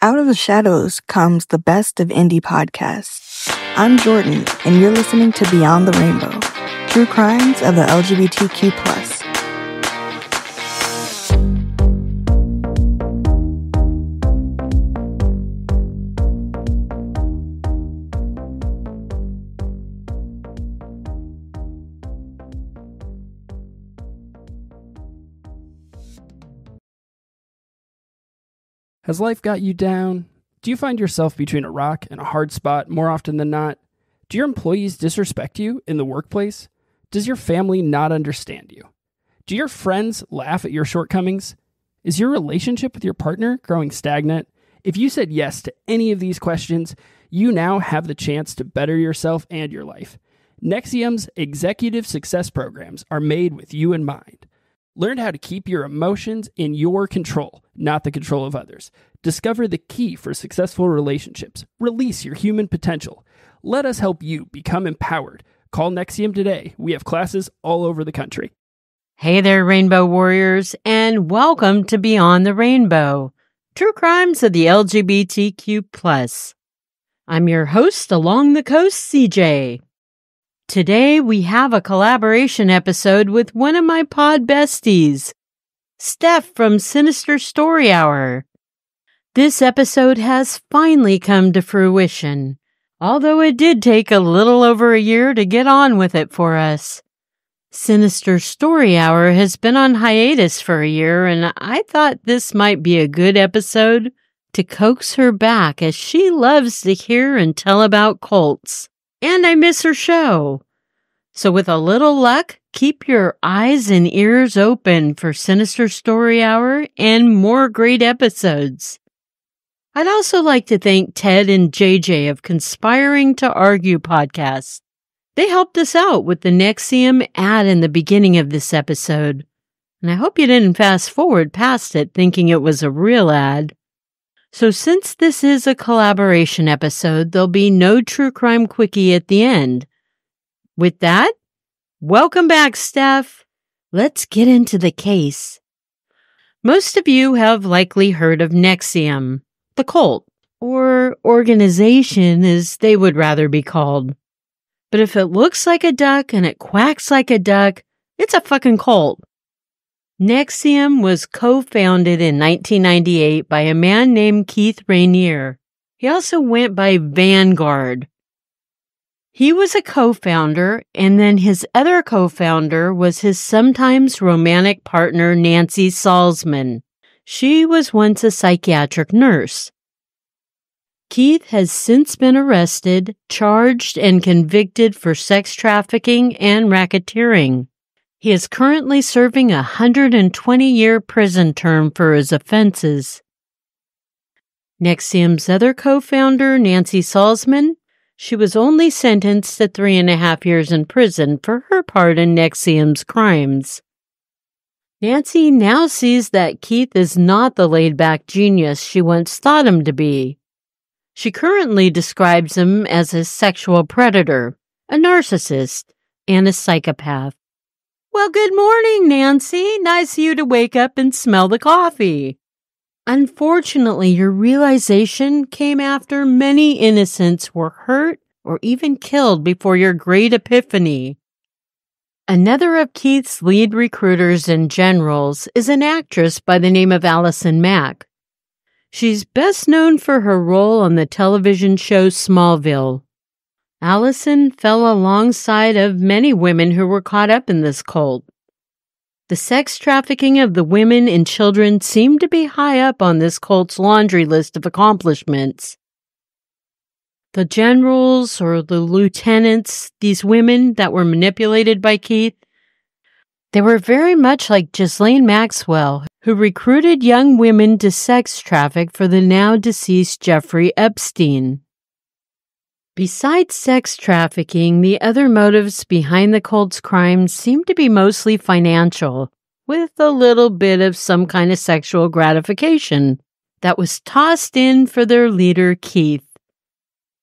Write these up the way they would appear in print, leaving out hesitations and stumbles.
Out of the shadows comes the best of indie podcasts. I'm Jordan, and you're listening to Beyond the Rainbow, true crimes of the LGBTQ+. Has life got you down? Do you find yourself between a rock and a hard spot more often than not? Do your employees disrespect you in the workplace? Does your family not understand you? Do your friends laugh at your shortcomings? Is your relationship with your partner growing stagnant? If you said yes to any of these questions, you now have the chance to better yourself and your life. Nexium's executive success programs are made with you in mind. Learn how to keep your emotions in your control, not the control of others. Discover the key for successful relationships. Release your human potential. Let us help you become empowered. Call Nexium today. We have classes all over the country. Hey there, Rainbow Warriors, and welcome to Beyond the Rainbow, True Crimes of the LGBTQ+. I'm your host along the coast, CJ. Today, we have a collaboration episode with one of my pod besties, Steph from Sinister Story Hour. This episode has finally come to fruition, although it did take a little over a year to get on with it for us. Sinister Story Hour has been on hiatus for a year, and I thought this might be a good episode to coax her back, as she loves to hear and tell about cults. And I miss her show. So with a little luck, keep your eyes and ears open for Sinister Story Hour and more great episodes. I'd also like to thank Ted and J.J. of Conspiring to Argue podcast. They helped us out with the Nexium ad in the beginning of this episode. And I hope you didn't fast forward past it thinking it was a real ad. So since this is a collaboration episode, there'll be no true crime quickie at the end. With that, welcome back, Steph. Let's get into the case. Most of you have likely heard of Nexium, the cult, or organization as they would rather be called. But if it looks like a duck and it quacks like a duck, it's a fucking cult. Nexium was co-founded in 1998 by a man named Keith Rainier. He also went by Vanguard. He was a co-founder, and then his other co-founder was his sometimes romantic partner, Nancy Salzman. She was once a psychiatric nurse. Keith has since been arrested, charged, and convicted for sex trafficking and racketeering. He is currently serving a 120-year prison term for his offenses. Nexium's other co-founder, Nancy Salzman, she was only sentenced to 3.5 years in prison for her part in Nexium's crimes. Nancy now sees that Keith is not the laid-back genius she once thought him to be. She currently describes him as a sexual predator, a narcissist, and a psychopath. Well, good morning, Nancy. Nice of you to wake up and smell the coffee. Unfortunately, your realization came after many innocents were hurt or even killed before your great epiphany. Another of Keith's lead recruiters and generals is an actress by the name of Allison Mack. She's best known for her role on the television show Smallville. Allison fell alongside of many women who were caught up in this cult. The sex trafficking of the women and children seemed to be high up on this cult's laundry list of accomplishments. The generals or the lieutenants, these women that were manipulated by Keith, they were very much like Ghislaine Maxwell, who recruited young women to sex traffic for the now deceased Jeffrey Epstein. Besides sex trafficking, the other motives behind the cult's crimes seem to be mostly financial, with a little bit of some kind of sexual gratification that was tossed in for their leader, Keith.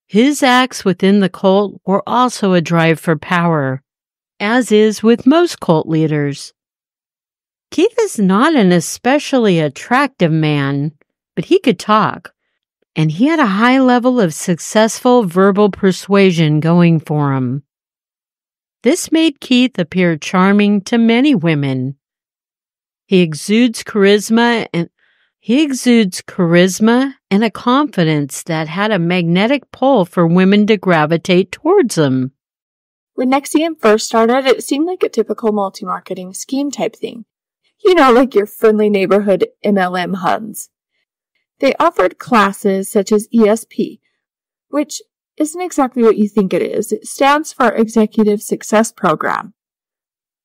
His acts within the cult were also a drive for power, as is with most cult leaders. Keith is not an especially attractive man, but he could talk. and he had a high level of successful verbal persuasion going for him. This made Keith appear charming to many women. He exudes charisma and a confidence that had a magnetic pull for women to gravitate towards him. When Nexium first started, it seemed like a typical multi-marketing scheme type thing. You know, like your friendly neighborhood MLM Huns. They offered classes such as ESP, which isn't exactly what you think it is. It stands for Executive Success Program.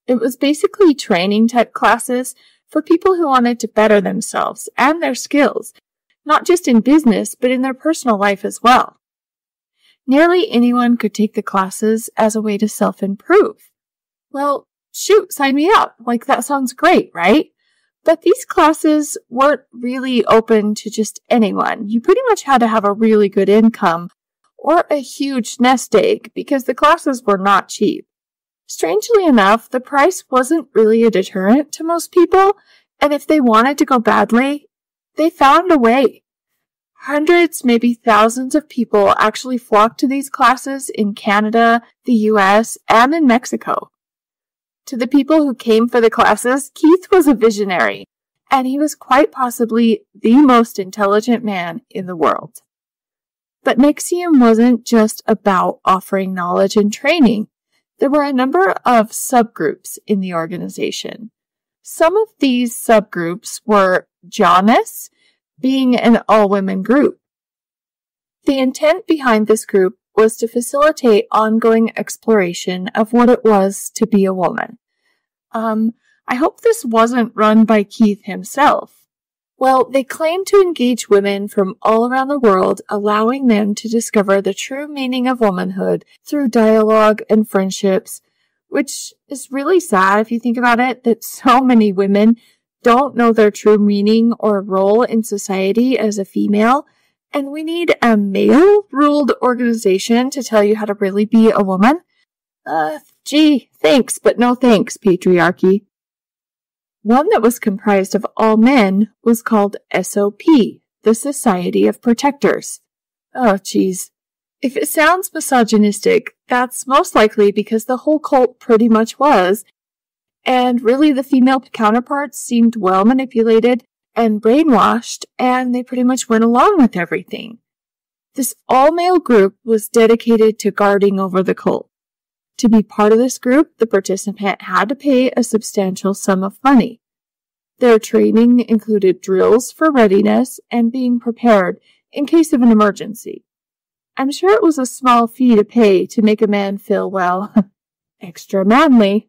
It was basically training type classes for people who wanted to better themselves and their skills, not just in business, but in their personal life as well. Nearly anyone could take the classes as a way to self-improve. Well, shoot, sign me up. Like, that sounds great, right? But these classes weren't really open to just anyone. You pretty much had to have a really good income or a huge nest egg because the classes were not cheap. Strangely enough, the price wasn't really a deterrent to most people, and if they wanted to go badly, they found a way. Hundreds, maybe thousands of people actually flocked to these classes in Canada, the US, and in Mexico. To the people who came for the classes, Keith was a visionary, and he was quite possibly the most intelligent man in the world. But Nexium wasn't just about offering knowledge and training. There were a number of subgroups in the organization. Some of these subgroups were Janus, being an all-women group. The intent behind this group was to facilitate ongoing exploration of what it was to be a woman. I hope this wasn't run by Keith himself. Well, they claim to engage women from all around the world, allowing them to discover the true meaning of womanhood through dialogue and friendships, which is really sad if you think about it, that so many women don't know their true meaning or role in society as a female, and we need a male-ruled organization to tell you how to really be a woman. Gee, thanks, but no thanks, patriarchy. One that was comprised of all men was called SOP, the Society of Protectors. Oh, geez. If it sounds misogynistic, that's most likely because the whole cult pretty much was, and really the female counterparts seemed well manipulated and brainwashed, and they pretty much went along with everything. This all-male group was dedicated to guarding over the cult. To be part of this group, the participant had to pay a substantial sum of money. Their training included drills for readiness and being prepared in case of an emergency. I'm sure it was a small fee to pay to make a man feel, well, extra manly.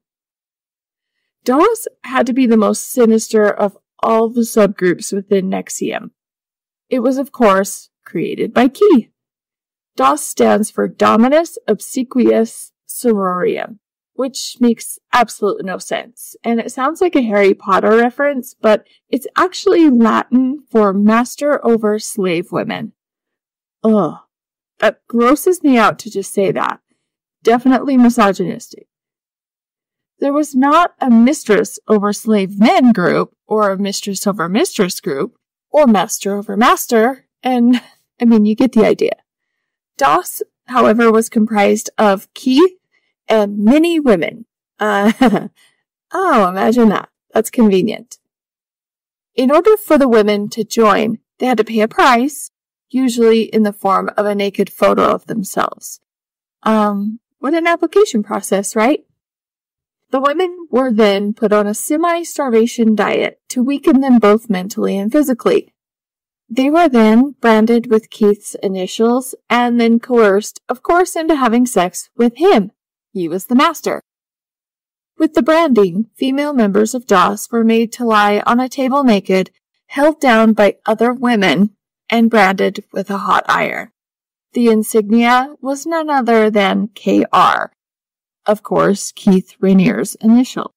DOS had to be the most sinister of all the subgroups within Nexium. It was, of course, created by Keith. DOS stands for Dominus Obsequious Sororium, which makes absolutely no sense. And it sounds like a Harry Potter reference, but it's actually Latin for master over slave women. Ugh, that grosses me out to just say that. Definitely misogynistic. There was not a mistress over slave men group, or a mistress over mistress group, or master over master, and, you get the idea. DOS, however, was comprised of Keith and many women. Oh, imagine that. That's convenient. In order for the women to join, they had to pay a price, usually in the form of a naked photo of themselves. What an application process, right? The women were then put on a semi-starvation diet to weaken them both mentally and physically. They were then branded with Keith's initials and then coerced, of course, into having sex with him. He was the master. With the branding, female members of DOS were made to lie on a table naked, held down by other women, and branded with a hot iron. The insignia was none other than KR. Of course, Keith Rainier's initial.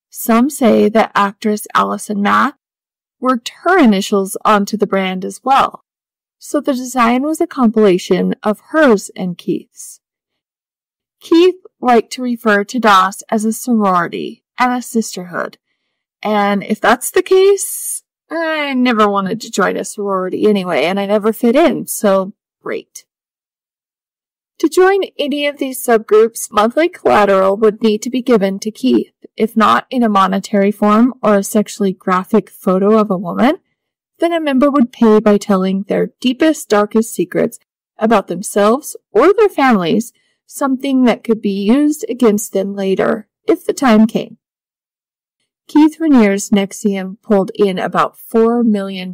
Some say that actress Allison Mack worked her initials onto the brand as well, so the design was a compilation of hers and Keith's. Keith liked to refer to DOS as a sorority and a sisterhood, and if that's the case, I never wanted to join a sorority anyway, and I never fit in, so great. To join any of these subgroups, monthly collateral would need to be given to Keith, if not in a monetary form or a sexually graphic photo of a woman, then a member would pay by telling their deepest, darkest secrets about themselves or their families, something that could be used against them later, if the time came. Keith Rainier's Nexium pulled in about $4 million,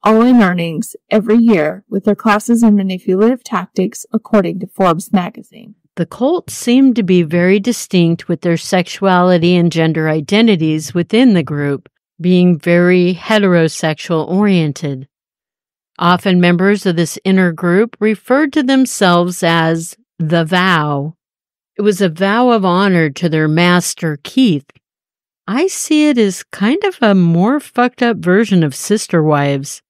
all in earnings, every year, with their classes in manipulative tactics, according to Forbes magazine. The cults seemed to be very distinct with their sexuality and gender identities within the group, being very heterosexual-oriented. Often members of this inner group referred to themselves as the Vow. It was a vow of honor to their master, Keith. I see it as kind of a more fucked up version of Sister Wives.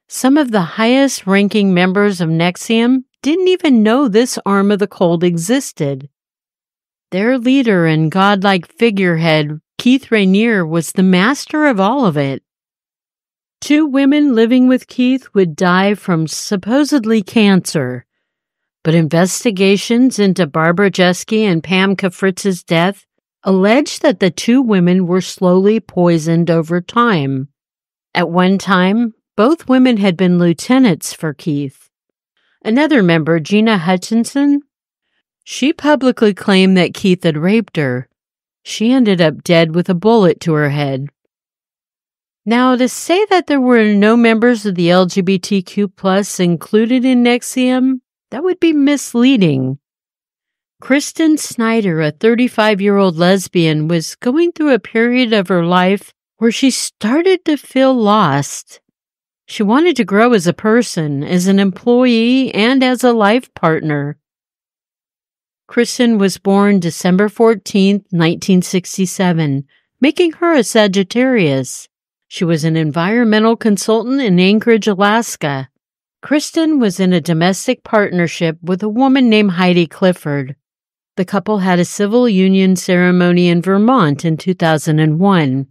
Some of the highest ranking members of Nexium didn't even know this arm of the cult existed. Their leader and godlike figurehead, Keith Rainier, was the master of all of it. 2 women living with Keith would die from supposedly cancer, but investigations into Barbara Jeske and Pam Kafritz's death alleged that the 2 women were slowly poisoned over time. At one time, both women had been lieutenants for Keith. Another member, Gina Hutchinson, she publicly claimed that Keith had raped her. She ended up dead with a bullet to her head. Now, to say that there were no members of the LGBTQ+ included in Nexium, that would be misleading. Kristin Snyder, a 35-year-old lesbian, was going through a period of her life where she started to feel lost. She wanted to grow as a person, as an employee, and as a life partner. Kristin was born December 14, 1967, making her a Sagittarius. She was an environmental consultant in Anchorage, Alaska. Kristin was in a domestic partnership with a woman named Heidi Clifford. The couple had a civil union ceremony in Vermont in 2001.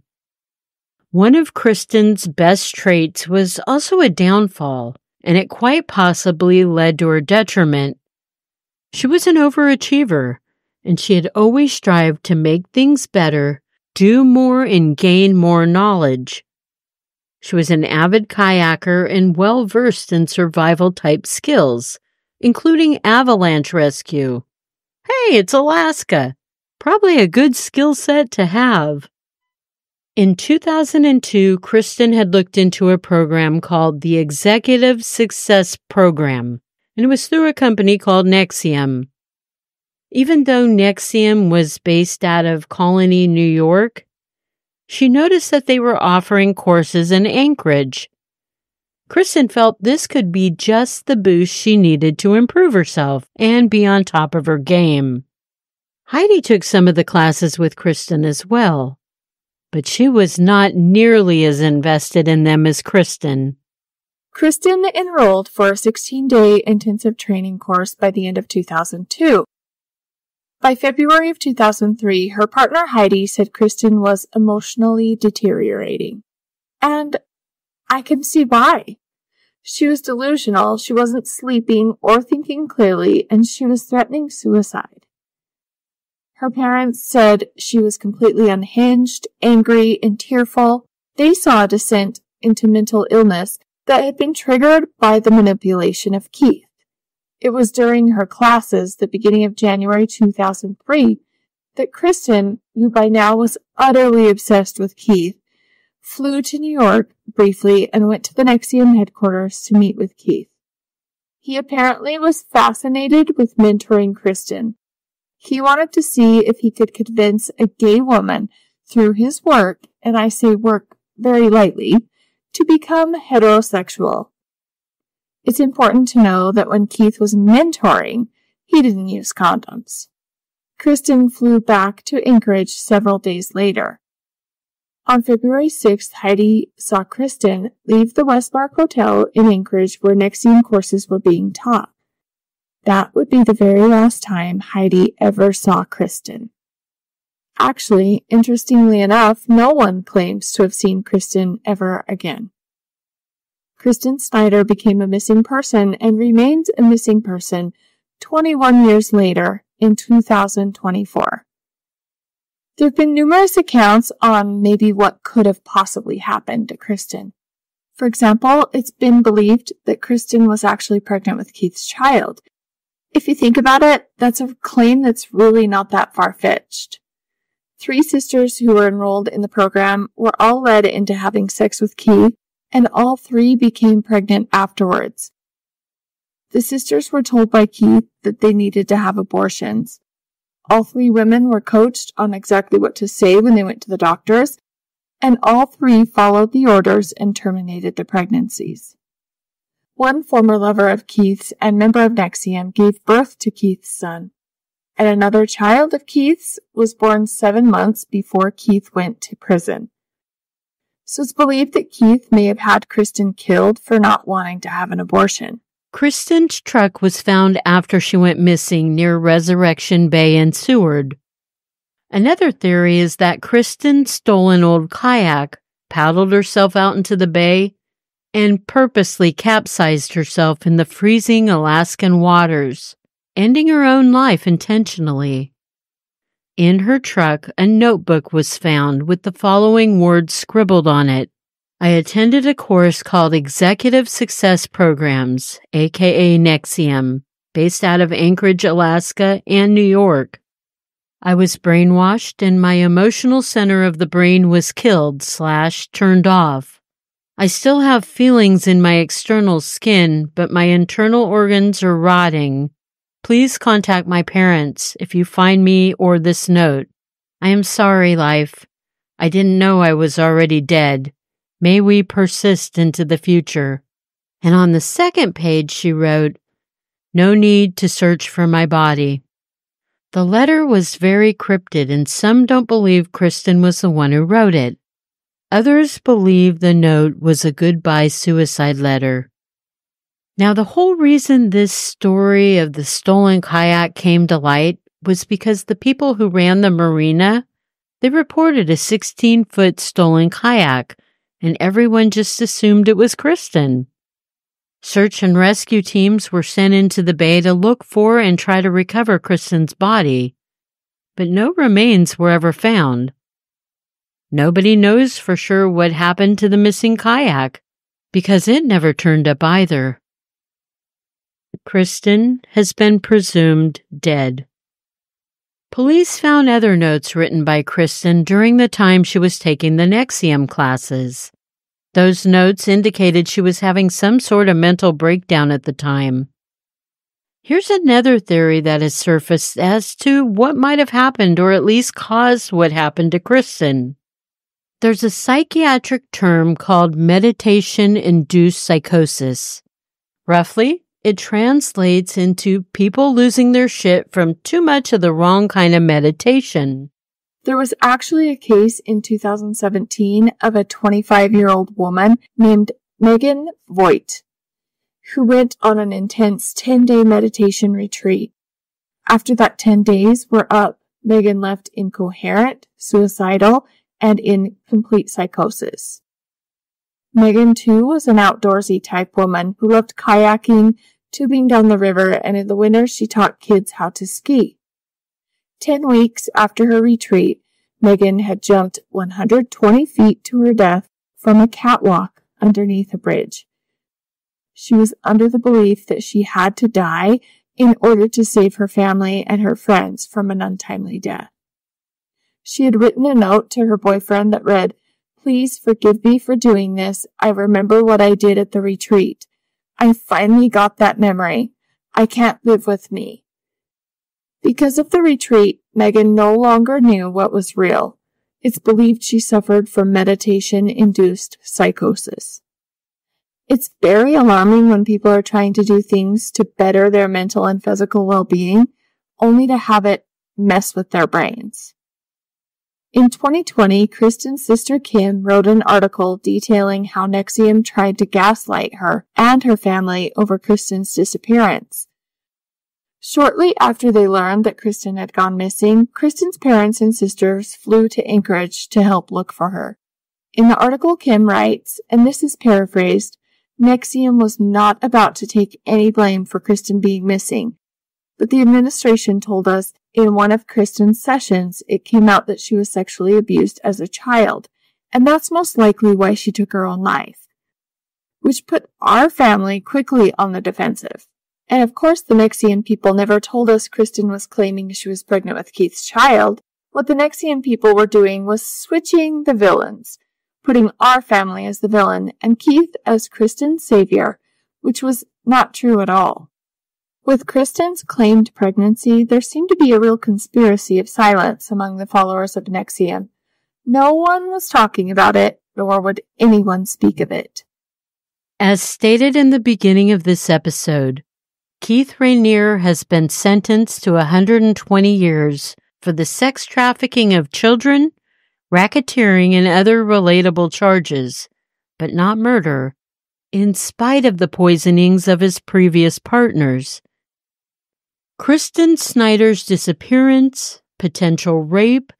One of Kristin's best traits was also a downfall, and it quite possibly led to her detriment. She was an overachiever, and she had always strived to make things better, do more, and gain more knowledge. She was an avid kayaker and well-versed in survival-type skills, including avalanche rescue. Hey, it's Alaska. Probably a good skill set to have. In 2002, Kristin had looked into a program called the Executive Success Program, and it was through a company called Nexium. Even though Nexium was based out of Colony, New York, she noticed that they were offering courses in Anchorage. Kristin felt this could be just the boost she needed to improve herself and be on top of her game. Heidi took some of the classes with Kristin as well, but she was not nearly as invested in them as Kristin. Kristin enrolled for a 16-day intensive training course by the end of 2002. By February of 2003, her partner Heidi said Kristin was emotionally deteriorating. And I can see why. She was delusional, she wasn't sleeping or thinking clearly, and she was threatening suicide. Her parents said she was completely unhinged, angry, and tearful. They saw a descent into mental illness that had been triggered by the manipulation of Keith. It was during her classes, the beginning of January 2003, that Kristin, who by now was utterly obsessed with Keith, flew to New York briefly and went to the Nexium headquarters to meet with Keith. He apparently was fascinated with mentoring Kristin. He wanted to see if he could convince a gay woman through his work, and I say work very lightly, to become heterosexual. It's important to know that when Keith was mentoring, he didn't use condoms. Kristin flew back to Anchorage several days later. On February 6th, Heidi saw Kristin leave the Westmark Hotel in Anchorage where Nexium courses were being taught. That would be the very last time Heidi ever saw Kristin. Actually, interestingly enough, no one claims to have seen Kristin ever again. Kristin Snyder became a missing person and remains a missing person 21 years later in 2024. There have been numerous accounts on maybe what could have possibly happened to Kristin. For example, it's been believed that Kristin was actually pregnant with Keith's child. If you think about it, that's a claim that's really not that far-fetched. 3 sisters who were enrolled in the program were all led into having sex with Keith, and all 3 became pregnant afterwards. The sisters were told by Keith that they needed to have abortions. All 3 women were coached on exactly what to say when they went to the doctors, and all 3 followed the orders and terminated the pregnancies. One former lover of Keith's and member of Nexium gave birth to Keith's son, and another child of Keith's was born 7 months before Keith went to prison. So it's believed that Keith may have had Kristin killed for not wanting to have an abortion. Kristin's truck was found after she went missing near Resurrection Bay in Seward. Another theory is that Kristin stole an old kayak, paddled herself out into the bay, and purposely capsized herself in the freezing Alaskan waters, ending her own life intentionally. In her truck, a notebook was found with the following words scribbled on it. I attended a course called Executive Success Programs, aka Nexium, based out of Anchorage, Alaska, and New York. I was brainwashed and my emotional center of the brain was killed/turned off. I still have feelings in my external skin, but my internal organs are rotting. Please contact my parents if you find me or this note. I am sorry, life. I didn't know I was already dead. May we persist into the future. And on the second page she wrote, no need to search for my body. The letter was very cryptic and some don't believe Kristin was the one who wrote it. Others believe the note was a goodbye suicide letter. Now, the whole reason this story of the stolen kayak came to light was because the people who ran the marina, they reported a 16-foot stolen kayak, and everyone just assumed it was Kristin. Search and rescue teams were sent into the bay to look for and try to recover Kristin's body, but no remains were ever found. Nobody knows for sure what happened to the missing kayak, because it never turned up either. Kristin has been presumed dead. Police found other notes written by Kristin during the time she was taking the Nexium classes. Those notes indicated she was having some sort of mental breakdown at the time. Here's another theory that has surfaced as to what might have happened or at least caused what happened to Kristin. There's a psychiatric term called meditation-induced psychosis. Roughly, it translates into people losing their shit from too much of the wrong kind of meditation. There was actually a case in 2017 of a 25-year-old woman named Megan Voigt, who went on an intense 10-day meditation retreat. After that 10 days were up, Megan left incoherent, suicidal, and in complete psychosis. Megan, too, was an outdoorsy type woman who loved kayaking, tubing down the river, and in the winter she taught kids how to ski. 10 weeks after her retreat, Megan had jumped 120 feet to her death from a catwalk underneath a bridge. She was under the belief that she had to die in order to save her family and her friends from an untimely death. She had written a note to her boyfriend that read, "Please forgive me for doing this. I remember what I did at the retreat. I finally got that memory. I can't live with me." Because of the retreat, Megan no longer knew what was real. It's believed she suffered from meditation-induced psychosis. It's very alarming when people are trying to do things to better their mental and physical well-being, only to have it mess with their brains. In 2020, Kristin's sister Kim wrote an article detailing how Nexium tried to gaslight her and her family over Kristin's disappearance. Shortly after they learned that Kristin had gone missing, Kristin's parents and sisters flew to Anchorage to help look for her. In the article, Kim writes, and this is paraphrased, Nexium was not about to take any blame for Kristin being missing, but the administration told us in one of Kristin's sessions it came out that she was sexually abused as a child, and that's most likely why she took her own life, which put our family quickly on the defensive. And of course, the Nexium people never told us Kristin was claiming she was pregnant with Keith's child. What the Nexium people were doing was switching the villains, putting our family as the villain and Keith as Kristin's savior, which was not true at all. With Kristin's claimed pregnancy, there seemed to be a real conspiracy of silence among the followers of Nexium. No one was talking about it, nor would anyone speak of it. As stated in the beginning of this episode, Keith Rainier has been sentenced to 120 years for the sex trafficking of children, racketeering, and other relatable charges, but not murder, in spite of the poisonings of his previous partners. Kristin Snyder's disappearance, potential rape,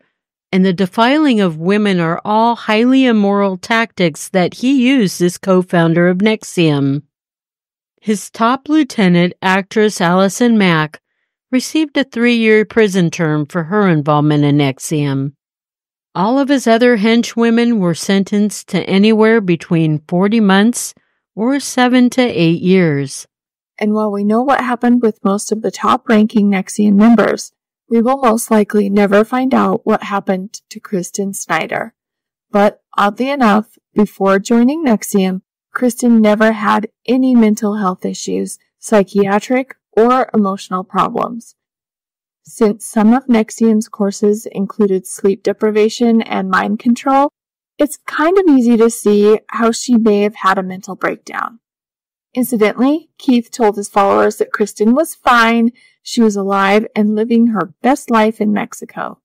and the defiling of women are all highly immoral tactics that he used as co-founder of Nexium. His top lieutenant, actress Allison Mack, received a 3-year prison term for her involvement in Nexium. All of his other henchwomen were sentenced to anywhere between 40 months or 7 to 8 years. And while we know what happened with most of the top-ranking Nexium members, we will most likely never find out what happened to Kristin Snyder. But oddly enough, before joining Nexium, Kristin never had any mental health issues, psychiatric or emotional problems. Since some of Nexium's courses included sleep deprivation and mind control, it's kind of easy to see how she may have had a mental breakdown. Incidentally, Keith told his followers that Kristin was fine, she was alive and living her best life in Mexico.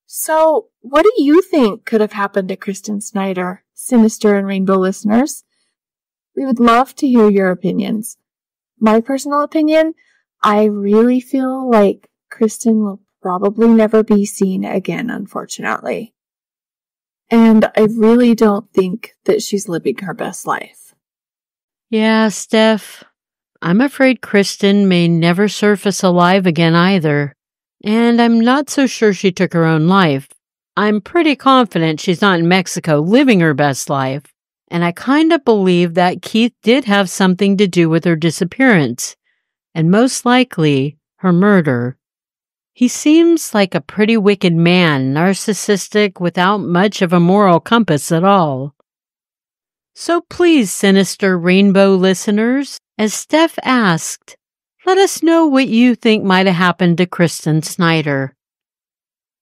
So, what do you think could have happened to Kristin Snyder, Sinister and Rainbow listeners? We would love to hear your opinions. My personal opinion, I really feel like Kristin will probably never be seen again, unfortunately. And I really don't think that she's living her best life. Yeah, Steph, I'm afraid Kristin may never surface alive again either. And I'm not so sure she took her own life. I'm pretty confident she's not in Mexico living her best life. And I kind of believe that Keith did have something to do with her disappearance, and most likely her murder. He seems like a pretty wicked man, narcissistic without much of a moral compass at all. So please, Sinister Rainbow listeners, as Steph asked, let us know what you think might have happened to Kristin Snyder.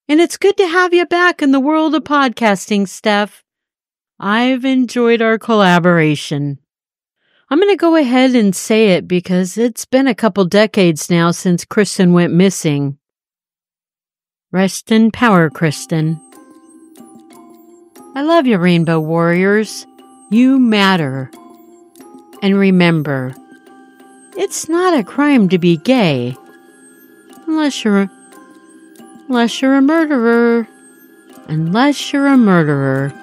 And it's good to have you back in the world of podcasting, Steph. I've enjoyed our collaboration. I'm going to go ahead and say it because it's been a couple decades now since Kristin went missing. Rest in power, Kristin. I love you, Rainbow Warriors. You matter. And remember, it's not a crime to be gay. Unless you're a murderer. Unless you're a murderer.